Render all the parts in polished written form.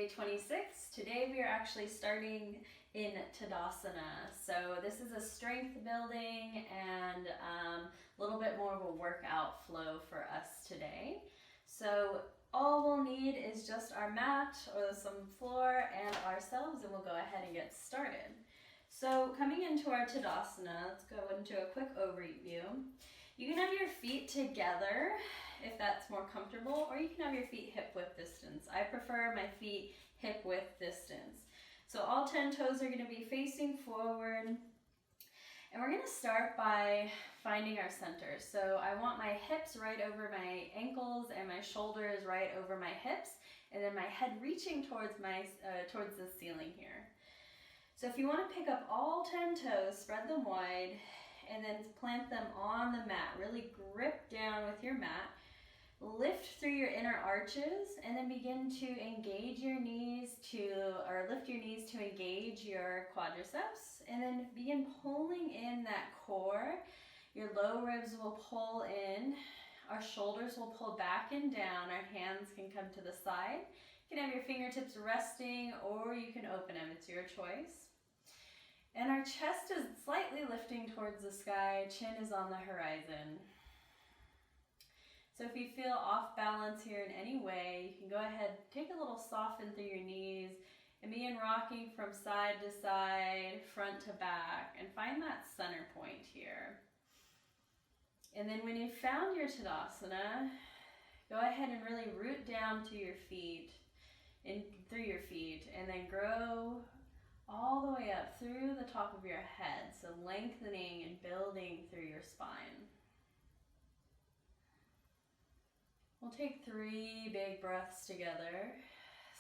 day 26. Today we are actually starting in Tadasana. So this is a strength building and a little bit more of a workout flow for us today. So all we'll need is just our mat or some floor and ourselves, and we'll go ahead and get started. So coming into our Tadasana, let's go into a quick overview. You can have your feet together if that's more comfortable, or you can have your feet hip width distance. I prefer my feet hip width distance. So all 10 toes are going to be facing forward, and we're going to start by finding our center. So I want my hips right over my ankles and my shoulders right over my hips, and then my head reaching towards towards the ceiling here. So if you want to pick up all 10 toes, spread them wide, and then plant them on the mat. Really grip down with your mat. Lift through your inner arches, and then begin to engage your knees lift your knees to engage your quadriceps, and then begin pulling in that core. Your low ribs will pull in, our shoulders will pull back and down, our hands can come to the side. You can have your fingertips resting, or you can open them, it's your choice. And our chest is slightly lifting towards the sky, chin is on the horizon. So if you feel off balance here in any way, you can go ahead, take a little soften through your knees, and begin rocking from side to side, front to back, and find that center point here. And then when you've found your Tadasana, go ahead and really root down to your feet, and through your feet, and then grow all the way up through the top of your head, so lengthening and building through your spine. We'll take 3 big breaths together.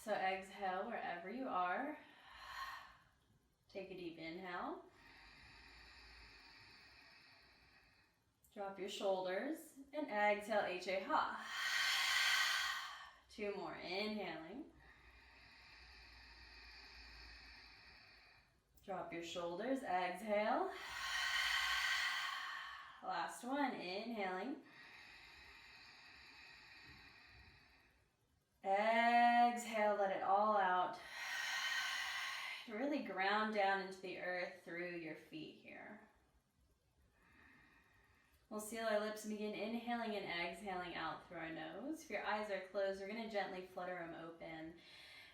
So exhale wherever you are. Take a deep inhale. Drop your shoulders and exhale, H-A-ha. 2 more, inhaling. Drop your shoulders, exhale. Last one, inhaling. Exhale, let it all out. Really ground down into the earth through your feet here. We'll seal our lips and begin inhaling and exhaling out through our nose. If your eyes are closed, we're going to gently flutter them open.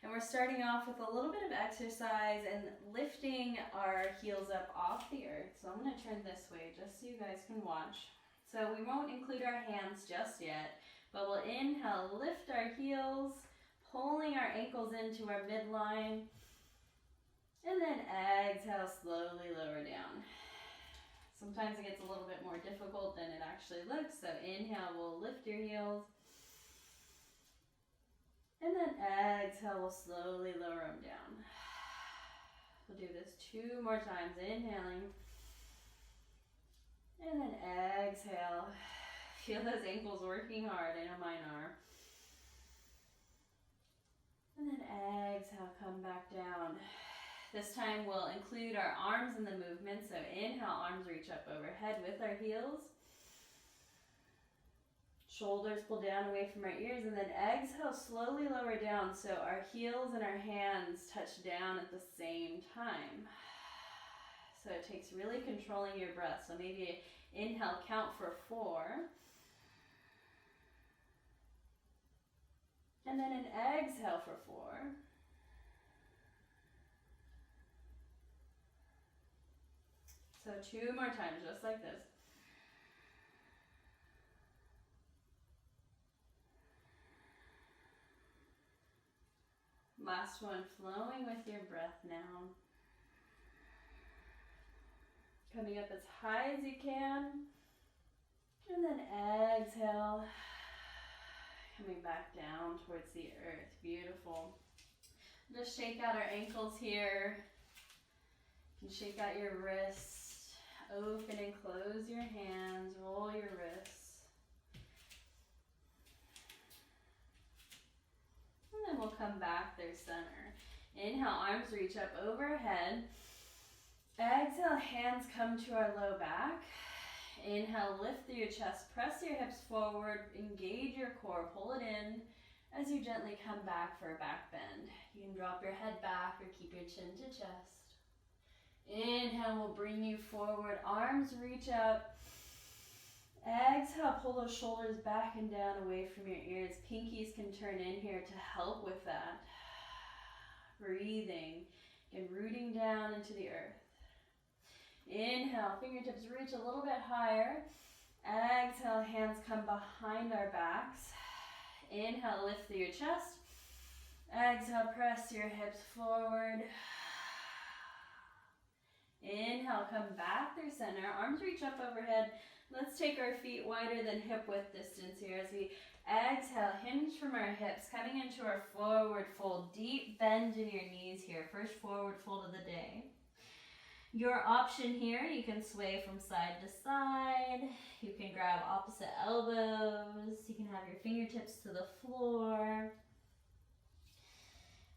And we're starting off with a little bit of exercise and lifting our heels up off the earth. So I'm going to turn this way just so you guys can watch. So we won't include our hands just yet, but we'll inhale, lift our heels, pulling our ankles into our midline, and then exhale, slowly lower down. Sometimes it gets a little bit more difficult than it actually looks, so inhale, we'll lift your heels, and then exhale, we'll slowly lower them down. We'll do this 2 more times, inhaling, and then exhale. Feel those ankles working hard, I know mine are. And then exhale, come back down. This time we'll include our arms in the movement, so inhale, arms reach up overhead with our heels. Shoulders pull down away from our ears, and then exhale, slowly lower down so our heels and our hands touch down at the same time. So it takes really controlling your breath. So maybe inhale, count for 4. And then an exhale for 4. So 2 more times, just like this. Last one, flowing with your breath now. Coming up as high as you can. And then exhale. Coming back down towards the earth. Beautiful. Just shake out our ankles here. You can shake out your wrists. Open and close your hands. Roll your wrists. And then we'll come back through center. Inhale, arms reach up overhead. Exhale, hands come to our low back. Inhale, lift through your chest, press your hips forward, engage your core, pull it in. As you gently come back for a back bend, you can drop your head back or keep your chin to chest. Inhale will bring you forward, arms reach up. Exhale, pull those shoulders back and down away from your ears. Pinkies can turn in here to help with that. Breathing and rooting down into the earth. Inhale, fingertips reach a little bit higher. Exhale, hands come behind our backs. Inhale, lift through your chest. Exhale, press your hips forward. Inhale, come back through center. Arms reach up overhead. Let's take our feet wider than hip width distance here as we exhale, hinge from our hips, coming into our forward fold. Deep bend in your knees here. First forward fold of the day. Your option here, you can sway from side to side. You can grab opposite elbows. You can have your fingertips to the floor.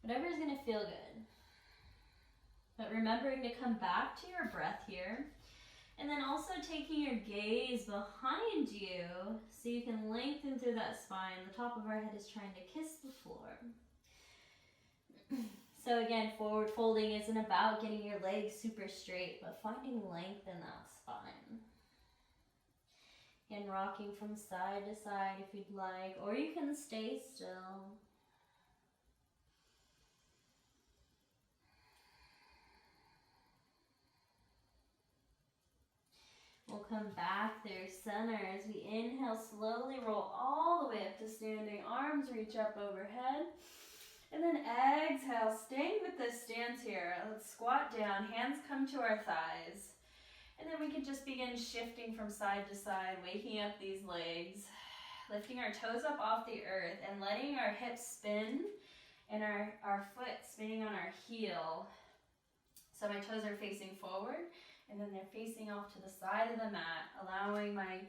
Whatever is going to feel good. But remembering to come back to your breath here. And then also taking your gaze behind you so you can lengthen through that spine. The top of our head is trying to kiss the floor. So again, forward folding isn't about getting your legs super straight, but finding length in that spine. Again, rocking from side to side if you'd like, or you can stay still. We'll come back through center as we inhale, slowly roll all the way up to standing. Arms reach up overhead. And then exhale, staying with this stance here. Let's squat down, hands come to our thighs. And then we can just begin shifting from side to side, waking up these legs, lifting our toes up off the earth and letting our hips spin and our foot spinning on our heel. So my toes are facing forward and then they're facing off to the side of the mat, allowing my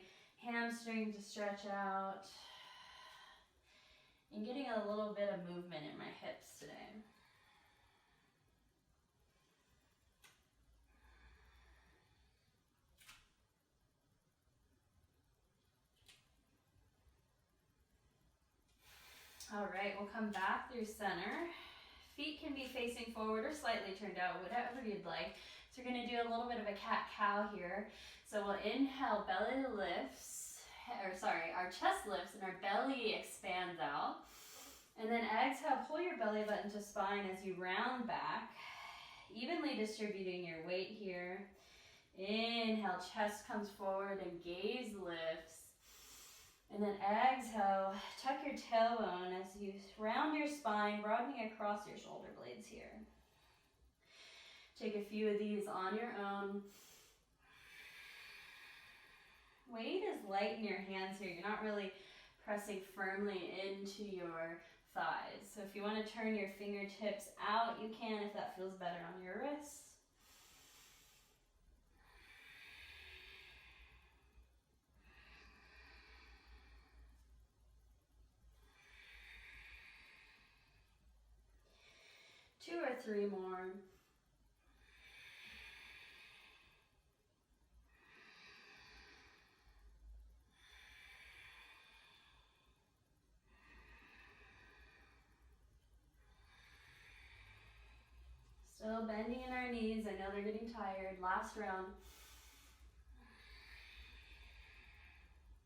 hamstring to stretch out. And getting a little bit of movement in my hips today. All right, we'll come back through center. Feet can be facing forward or slightly turned out, whatever you'd like. So we're going to do a little bit of a cat-cow here. So we'll inhale, belly lifts. Our chest lifts and our belly expands out. And then exhale, pull your belly button to spine as you round back, evenly distributing your weight here. Inhale, chest comes forward and gaze lifts. And then exhale, tuck your tailbone as you round your spine, broadening across your shoulder blades here. Take a few of these on your own. Weight is light in your hands here. You're not really pressing firmly into your thighs. So if you want to turn your fingertips out, you can if that feels better on your wrists. Two or three more. Still bending in our knees. I know they're getting tired. Last round.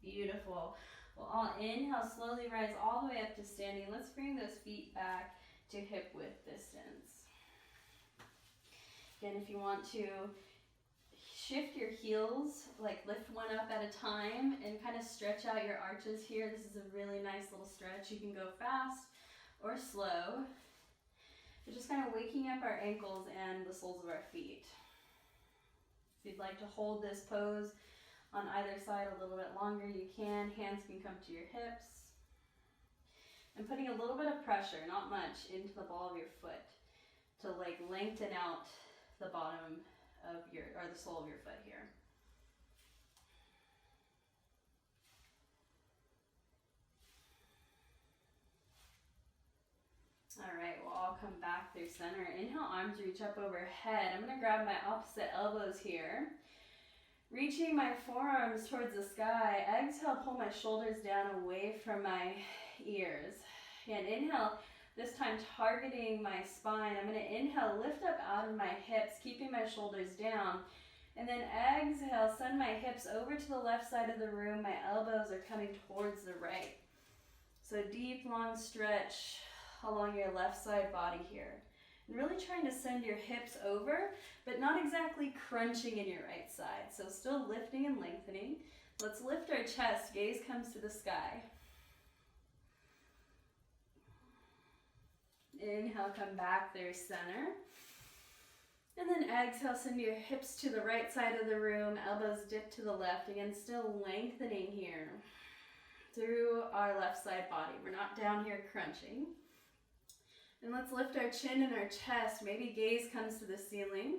Beautiful. We'll all inhale, slowly rise all the way up to standing. Let's bring those feet back to hip width distance. Again, if you want to shift your heels, like lift one up at a time and kind of stretch out your arches here. This is a really nice little stretch. You can go fast or slow. But just kind of waking up our ankles and the soles of our feet. If you'd like to hold this pose on either side a little bit longer, you can. Hands can come to your hips. And putting a little bit of pressure, not much, into the ball of your foot to like lengthen out the bottom of your, or the sole of your foot here. All right, we'll all come back through center. Inhale, arms reach up overhead. I'm going to grab my opposite elbows here. Reaching my forearms towards the sky. Exhale, pull my shoulders down away from my ears. And inhale, this time targeting my spine. I'm going to inhale, lift up out of my hips, keeping my shoulders down. And then exhale, send my hips over to the left side of the room. My elbows are coming towards the right. So deep, long stretch along your left side body here. And really trying to send your hips over, but not exactly crunching in your right side. So still lifting and lengthening. Let's lift our chest. Gaze comes to the sky. Inhale, come back through center. And then exhale, send your hips to the right side of the room, elbows dip to the left. Again, still lengthening here through our left side body. We're not down here crunching. And let's lift our chin and our chest. Maybe gaze comes to the ceiling.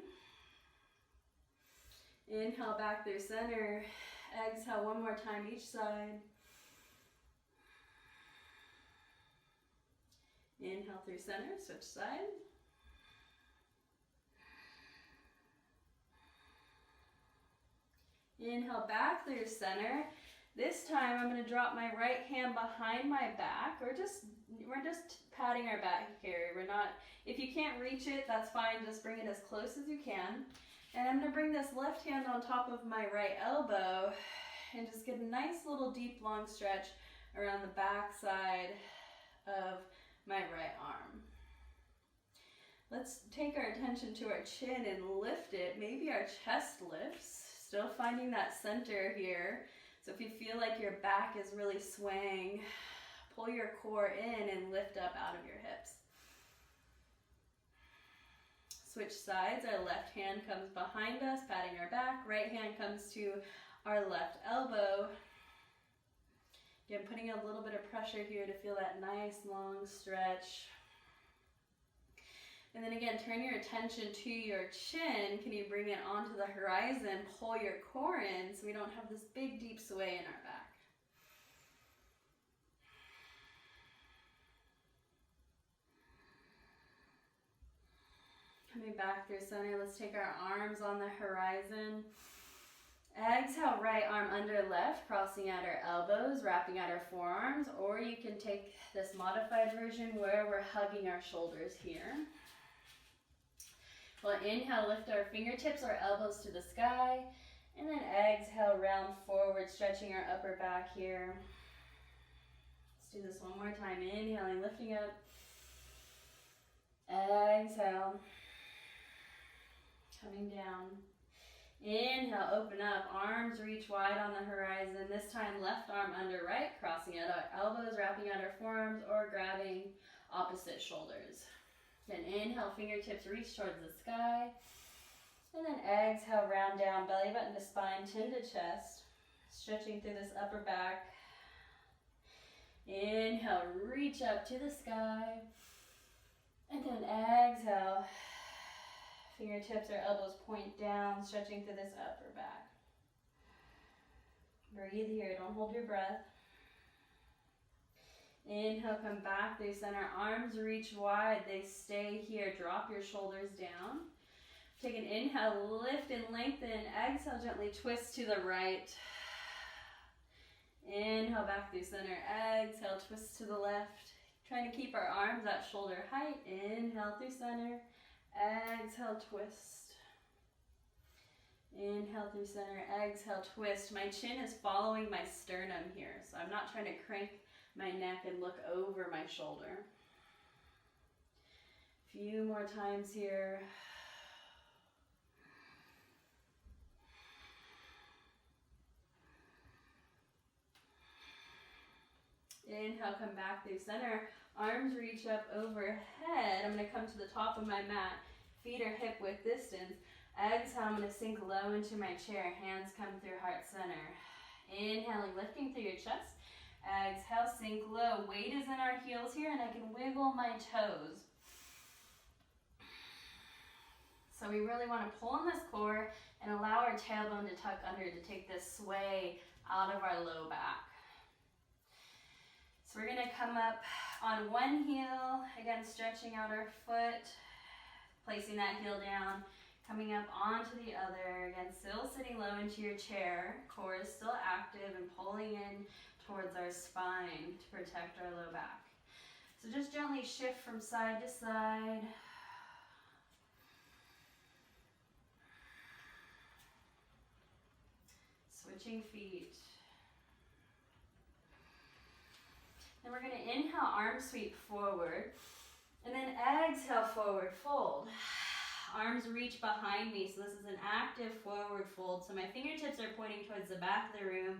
Inhale, back through center. Exhale, one more time each side. Inhale through center, switch side. Inhale back through center. This time I'm going to drop my right hand behind my back. We're just patting our back here. We're not, if you can't reach it, that's fine. Just bring it as close as you can. And I'm going to bring this left hand on top of my right elbow and just get a nice little deep long stretch around the back side of my right arm. Let's take our attention to our chin and lift it. Maybe our chest lifts. Still finding that center here. So if you feel like your back is really swaying, pull your core in and lift up out of your hips. Switch sides. Our left hand comes behind us, patting our back. Right hand comes to our left elbow. Again, putting a little bit of pressure here to feel that nice long stretch. And then again, turn your attention to your chin. Can you bring it onto the horizon? Pull your core in so we don't have this big deep sway in our back. Coming back through center, let's take our arms on the horizon. Exhale, right arm under left, crossing out our elbows, wrapping out our forearms, or you can take this modified version where we're hugging our shoulders here. We'll inhale, lift our fingertips, our elbows to the sky, and then exhale, round forward, stretching our upper back here. Let's do this one more time. Inhaling, lifting up. Exhale. Coming down. Inhale, open up, arms reach wide on the horizon. This time, left arm under right, crossing out our elbows, wrapping out our forearms, or grabbing opposite shoulders. Then inhale, fingertips reach towards the sky. And then exhale, round down, belly button to spine, chin to chest. Stretching through this upper back. Inhale, reach up to the sky. And then exhale, fingertips or elbows point down, stretching through this upper back. Breathe here, don't hold your breath. Inhale, come back through center, arms reach wide, they stay here. Drop your shoulders down. Take an inhale, lift and lengthen. Exhale, gently twist to the right. Inhale, back through center. Exhale, twist to the left. Trying to keep our arms at shoulder height. Inhale through center. Exhale, twist. Inhale through center. Exhale, twist. My chin is following my sternum here, so I'm not trying to crank my neck and look over my shoulder. A few more times here. Inhale, come back through center. Arms reach up overhead. I'm going to come to the top of my mat. Feet are hip width distance. Exhale, I'm going to sink low into my chair. Hands come through heart center. Inhaling, lifting through your chest. Exhale, sink low. Weight is in our heels here, and I can wiggle my toes. So we really want to pull in this core and allow our tailbone to tuck under to take this sway out of our low back. So we're going to come up on one heel, again stretching out our foot, placing that heel down, coming up onto the other, again still sitting low into your chair, core is still active and pulling in towards our spine to protect our low back. So just gently shift from side to side. Switching feet. Then we're going to inhale, arm sweep forward. And then exhale, forward fold. Arms reach behind me, so this is an active forward fold. So my fingertips are pointing towards the back of the room.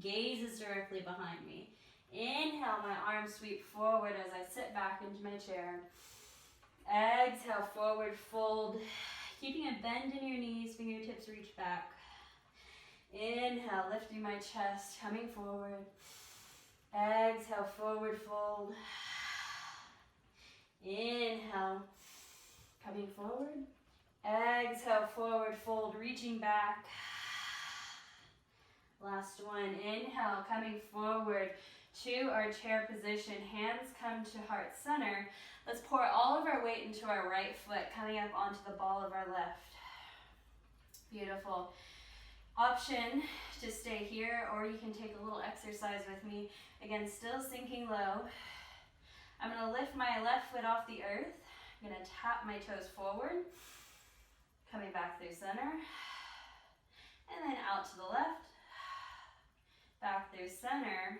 Gaze is directly behind me. Inhale, my arms sweep forward as I sit back into my chair. Exhale, forward fold. Keeping a bend in your knees, fingertips reach back. Inhale, lifting my chest, coming forward. Exhale, forward fold. Inhale, coming forward. Exhale, forward fold, reaching back. Last one. Inhale, coming forward to our chair position. Hands come to heart center. Let's pour all of our weight into our right foot, coming up onto the ball of our left. Beautiful. Option to stay here, or you can take a little exercise with me. Again, still sinking low. I'm going to lift my left foot off the earth. I'm going to tap my toes forward, coming back through center, and then out to the left, back through center.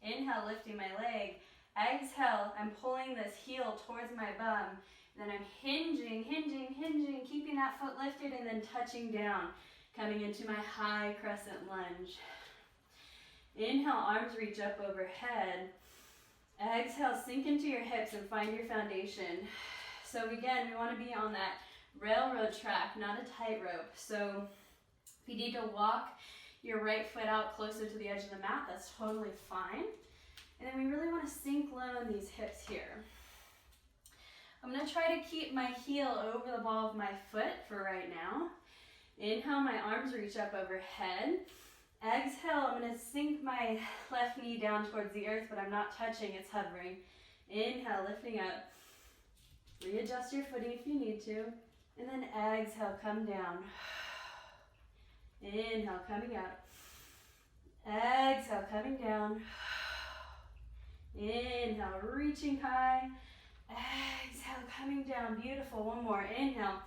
Inhale, lifting my leg. Exhale, I'm pulling this heel towards my bum. Then I'm hinging, keeping that foot lifted, and then touching down, coming into my high crescent lunge. Inhale, arms reach up overhead. Exhale, sink into your hips and find your foundation. So again, we want to be on that railroad track, not a tightrope. So if you need to walk your right foot out closer to the edge of the mat, that's totally fine. And then we really want to sink low in these hips here. I'm going to try to keep my heel over the ball of my foot for right now. Inhale, my arms reach up overhead. Exhale, I'm going to sink my left knee down towards the earth, but I'm not touching, it's hovering. Inhale, lifting up. Readjust your footing if you need to. And then exhale, come down. Inhale, coming up. Exhale, coming down. Inhale, reaching high. Exhale, coming down. Beautiful. One more. Inhale.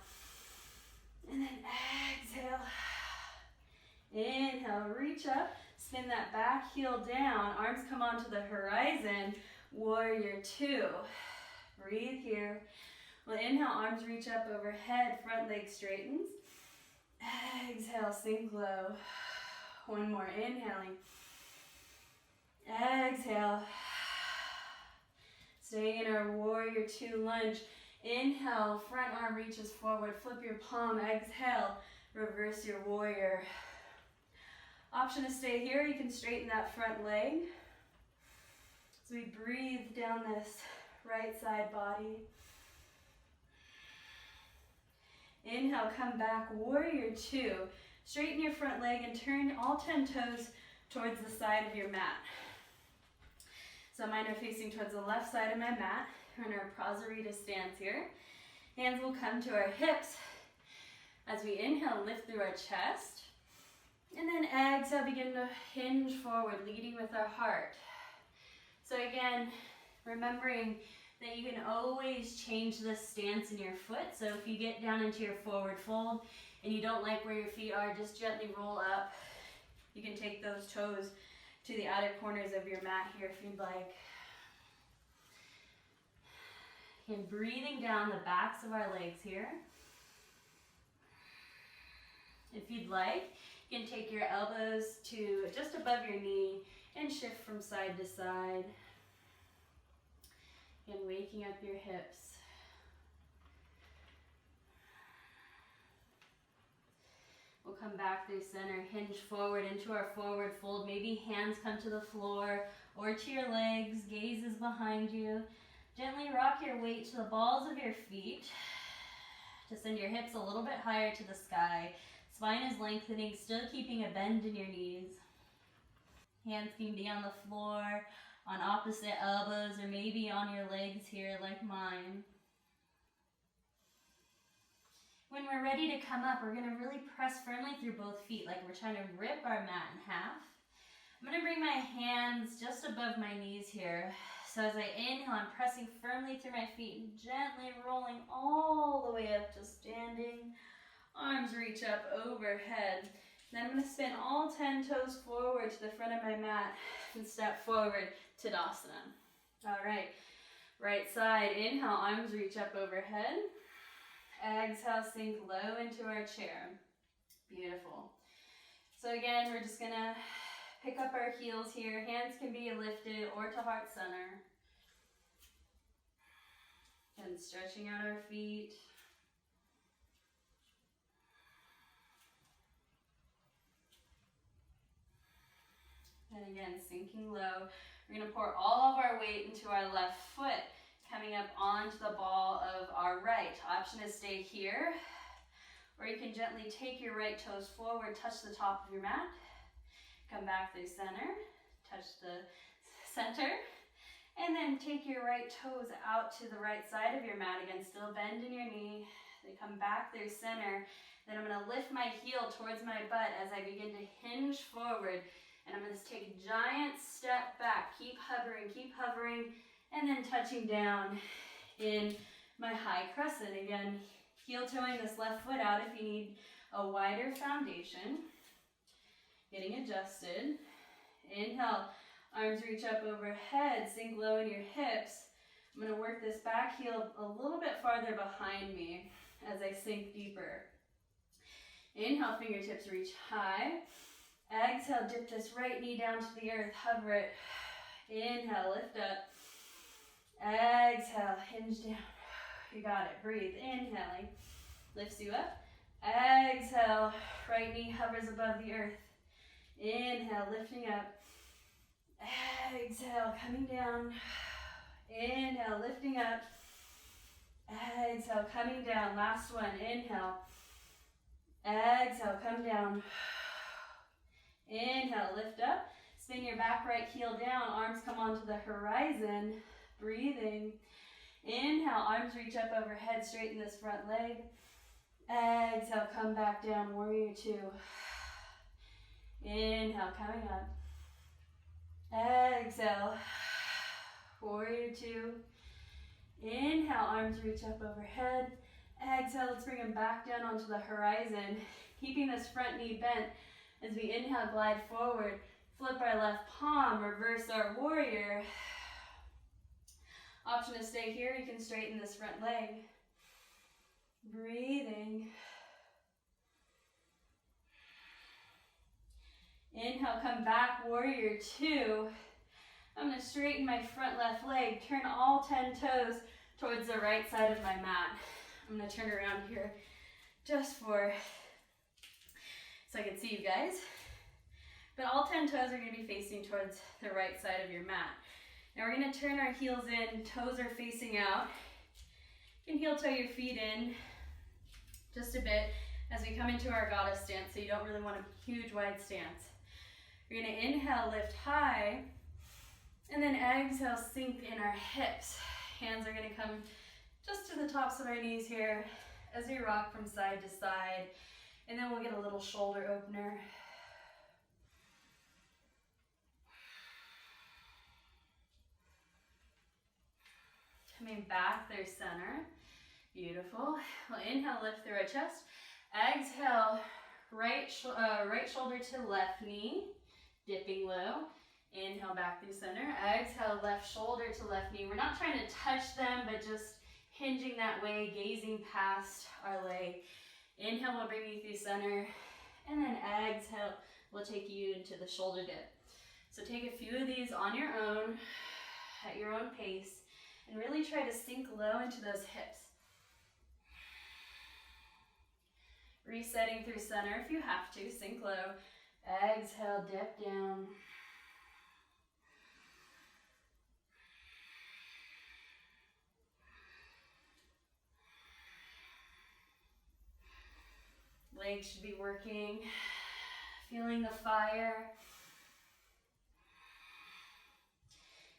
And then exhale. Inhale, reach up. Spin that back heel down. Arms come onto the horizon. Warrior two. Breathe here. Well, inhale, arms reach up overhead. Front leg straightens. Exhale, sink low. One more. Inhaling. Exhale. Staying in our warrior two lunge. Inhale, front arm reaches forward. Flip your palm. Exhale, reverse your warrior. Option to stay here. You can straighten that front leg. So we breathe down this right side body. Inhale, come back, warrior two. Straighten your front leg and turn all 10 toes towards the side of your mat. So mine are facing towards the left side of my mat. We're in our Prasarita stance here. Hands will come to our hips. As we inhale, lift through our chest. And then exhale, begin to hinge forward, leading with our heart. So again, remembering that you can always change the stance in your foot. So if you get down into your forward fold and you don't like where your feet are, just gently roll up. You can take those toes to the outer corners of your mat here if you'd like. And breathing down the backs of our legs here. If you'd like, you can take your elbows to just above your knee and shift from side to side. And waking up your hips. We'll come back through center, hinge forward into our forward fold. Maybe hands come to the floor or to your legs, gaze is behind you. Gently rock your weight to the balls of your feet to send your hips a little bit higher to the sky. Spine is lengthening, still keeping a bend in your knees. Hands can be on the floor, on opposite elbows, or maybe on your legs here like mine. When we're ready to come up, we're going to really press firmly through both feet like we're trying to rip our mat in half. I'm going to bring my hands just above my knees here. So as I inhale, I'm pressing firmly through my feet and gently rolling all the way up to standing. Arms reach up overhead. Then I'm going to spin all 10 toes forward to the front of my mat and step forward, Tadasana. All right, right side, inhale, arms reach up overhead. Exhale, sink low into our chair. Beautiful. So again, we're just going to pick up our heels here. Hands can be lifted or to heart center. And stretching out our feet. And again, sinking low. We're going to pour all of our weight into our left foot, coming up onto the ball of our right. Option is stay here, or you can gently take your right toes forward, touch the top of your mat, come back through center, touch the center, and then take your right toes out to the right side of your mat. Again, still bend in your knee. They come back through center. Then I'm going to lift my heel towards my butt as I begin to hinge forward. And I'm going to take a giant step back. Keep hovering, and then touching down in my high crescent. Again, heel toeing this left foot out if you need a wider foundation. Getting adjusted. Inhale, arms reach up overhead, sink low in your hips. I'm going to work this back heel a little bit farther behind me as I sink deeper. Inhale, fingertips reach high. Exhale, dip this right knee down to the earth, hover it. Inhale, lift up. Exhale, hinge down. You got it, breathe. Inhaling, lifts you up. Exhale, right knee hovers above the earth. Inhale, lifting up. Exhale, coming down. Inhale, lifting up. Exhale, coming down. Last one, inhale. Exhale, come down. Inhale, lift up. Spin your back right heel down. Arms come onto the horizon. Breathing. Inhale, arms reach up overhead. Straighten this front leg. Exhale, come back down. Warrior two. Inhale, coming up. Exhale. Warrior two. Inhale, arms reach up overhead. Exhale, let's bring them back down onto the horizon. Keeping this front knee bent. As we inhale, glide forward, flip our left palm, reverse our warrior. Option to stay here, you can straighten this front leg. Breathing. Inhale, come back, warrior two. I'm going to straighten my front left leg, turn all 10 toes towards the right side of my mat. I'm going to turn around here just so I can see you guys. But all 10 toes are going to be facing towards the right side of your mat. Now we're going to turn our heels in, toes are facing out. You can heel toe your feet in just a bit as we come into our goddess stance, so you don't really want a huge wide stance. We're going to inhale, lift high, and then exhale, sink in our hips. Hands are going to come just to the tops of our knees here as we rock from side to side. And then we'll get a little shoulder opener. Coming back through center. Beautiful. We'll inhale, lift through our chest. Exhale, right shoulder to left knee, dipping low. Inhale, back through center. Exhale, left shoulder to left knee. We're not trying to touch them, but just hinging that way, gazing past our leg. Inhale will bring you through center, and then exhale will take you into the shoulder dip. So take a few of these on your own, at your own pace, and really try to sink low into those hips. Resetting through center if you have to, sink low. Exhale, dip down. Legs should be working, feeling the fire.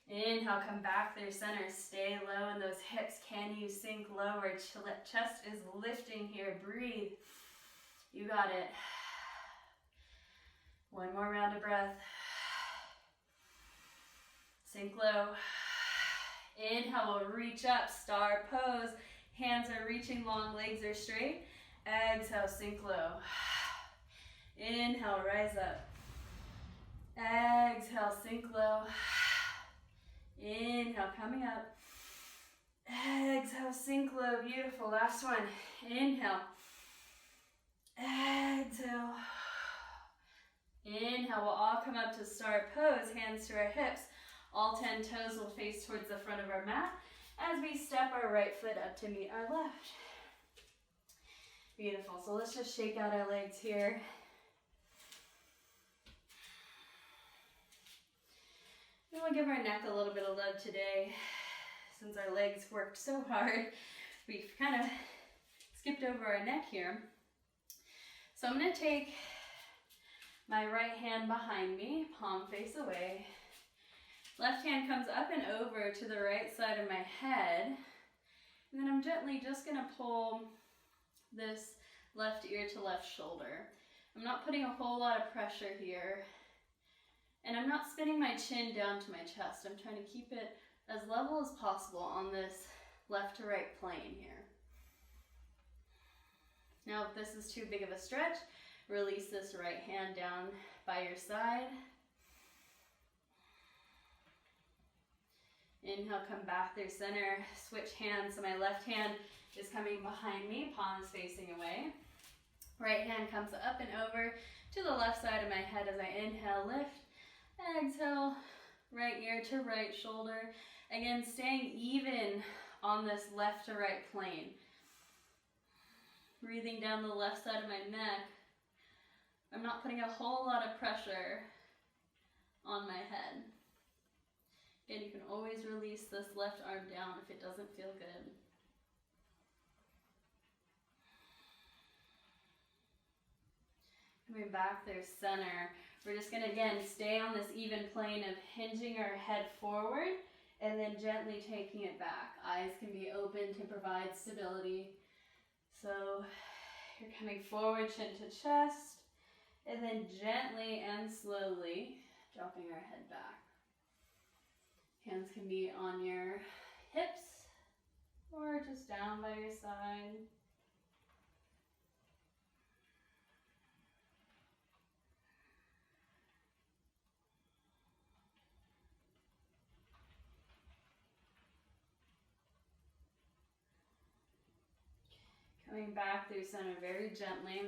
Inhale, come back through center, stay low in those hips. Can you sink lower? Chest is lifting here, breathe. You got it. One more round of breath. Sink low. Inhale, we'll reach up, star pose. Hands are reaching long, legs are straight. Exhale, sink low. Inhale, rise up. Exhale, sink low. Inhale, coming up. Exhale, sink low. Beautiful. Last one. Inhale. Exhale. Inhale, we'll all come up to star pose, hands to our hips. All 10 toes will face towards the front of our mat as we step our right foot up to meet our left. Beautiful. So let's just shake out our legs here. And we'll give our neck a little bit of love today. Since our legs worked so hard, we've kind of skipped over our neck here. So I'm going to take my right hand behind me, palm face away. Left hand comes up and over to the right side of my head. And then I'm gently just going to pull this left ear to left shoulder. I'm not putting a whole lot of pressure here. And I'm not spinning my chin down to my chest. I'm trying to keep it as level as possible on this left to right plane here. Now, if this is too big of a stretch, release this right hand down by your side. Inhale, come back through center. Switch hands. So my left hand is coming behind me, palms facing away. Right hand comes up and over to the left side of my head as I inhale, lift. Exhale, right ear to right shoulder. Again, staying even on this left to right plane. Breathing down the left side of my neck. I'm not putting a whole lot of pressure on my head. Again, you can always release this left arm down if it doesn't feel good. Coming back through center. We're just going to, again, stay on this even plane of hinging our head forward and then gently taking it back. Eyes can be open to provide stability. So you're coming forward, chin to chest, and then gently and slowly dropping our head back. Hands can be on your hips or just down by your side. Coming back through center very gently.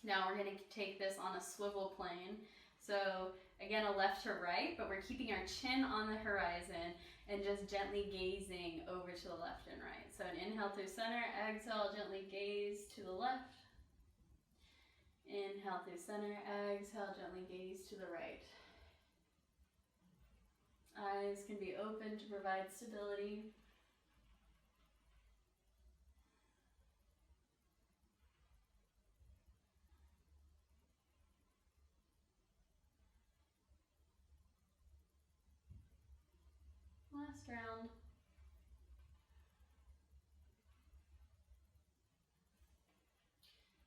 Now we're going to take this on a swivel plane. So again, a left to right, but we're keeping our chin on the horizon and just gently gazing over to the left and right. So an inhale through center, exhale, gently gaze to the left. Inhale through center, exhale, gently gaze to the right. Eyes can be open to provide stability. Last round.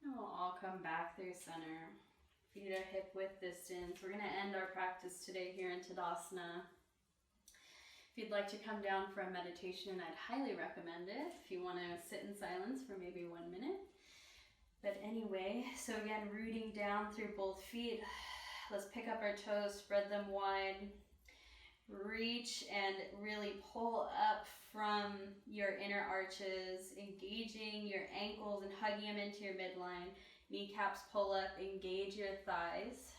And we'll all come back through center. Feet are hip width distance. We're going to end our practice today here in Tadasana. If you'd like to come down for a meditation, I'd highly recommend it. If you want to sit in silence for maybe 1 minute. But anyway, so again, rooting down through both feet. Let's pick up our toes, spread them wide. Reach and really pull up from your inner arches, engaging your ankles and hugging them into your midline. Kneecaps pull up, engage your thighs.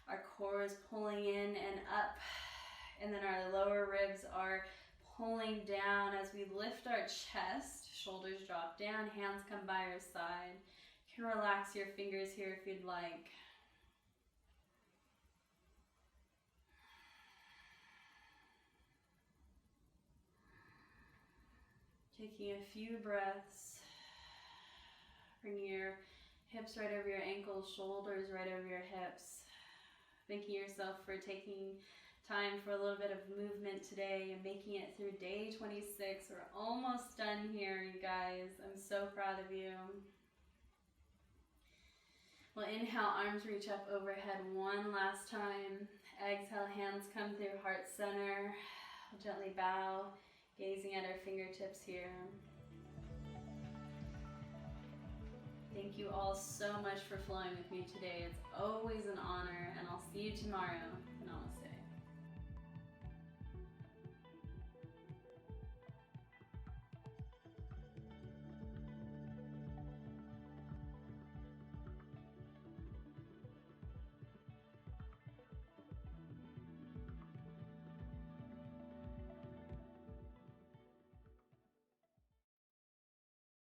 Our core is pulling in and up, and then our lower ribs are pulling down as we lift our chest. Shoulders drop down, hands come by your side. You can relax your fingers here if you'd like. Taking a few breaths, bringing your hips right over your ankles, shoulders right over your hips. Thanking yourself for taking time for a little bit of movement today and making it through day 26. We're almost done here, you guys. I'm so proud of you. Well, inhale, arms reach up overhead one last time. Exhale, hands come through heart center. Gently bow, gazing at our fingertips here. Thank you all so much for flowing with me today. It's always an honor, and I'll see you tomorrow.